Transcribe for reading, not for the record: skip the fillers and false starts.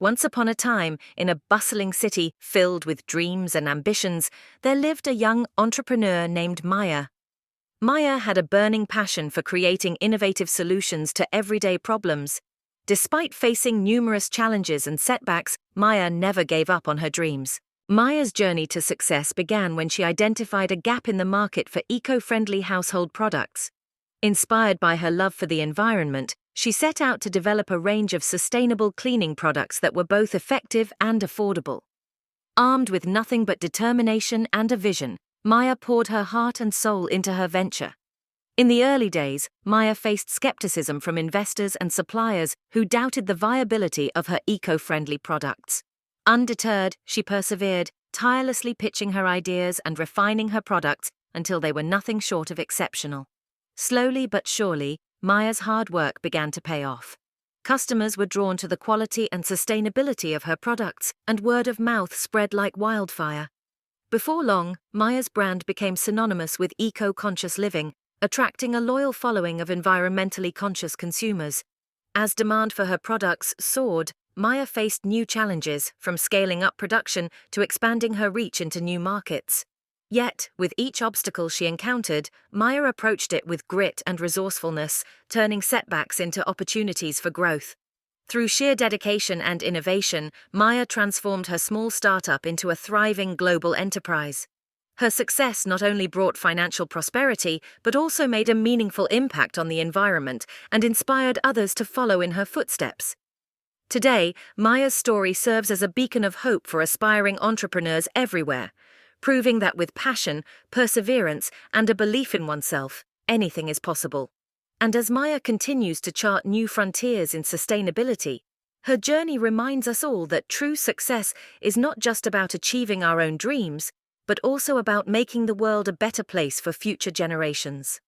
Once upon a time, in a bustling city filled with dreams and ambitions, there lived a young entrepreneur named Maya. Maya had a burning passion for creating innovative solutions to everyday problems. Despite facing numerous challenges and setbacks, Maya never gave up on her dreams. Maya's journey to success began when she identified a gap in the market for eco-friendly household products. Inspired by her love for the environment, she set out to develop a range of sustainable cleaning products that were both effective and affordable. Armed with nothing but determination and a vision, Maya poured her heart and soul into her venture. In the early days, Maya faced skepticism from investors and suppliers who doubted the viability of her eco-friendly products. Undeterred, she persevered, tirelessly pitching her ideas and refining her products until they were nothing short of exceptional. Slowly but surely, Maya's hard work began to pay off. Customers were drawn to the quality and sustainability of her products, and word of mouth spread like wildfire. Before long, Maya's brand became synonymous with eco-conscious living, attracting a loyal following of environmentally conscious consumers. As demand for her products soared, Maya faced new challenges, from scaling up production to expanding her reach into new markets. Yet, with each obstacle she encountered, Maya approached it with grit and resourcefulness, turning setbacks into opportunities for growth. Through sheer dedication and innovation, Maya transformed her small startup into a thriving global enterprise. Her success not only brought financial prosperity, but also made a meaningful impact on the environment and inspired others to follow in her footsteps. Today, Maya's story serves as a beacon of hope for aspiring entrepreneurs everywhere, proving that with passion, perseverance, and a belief in oneself, anything is possible. And as Maya continues to chart new frontiers in sustainability, her journey reminds us all that true success is not just about achieving our own dreams, but also about making the world a better place for future generations.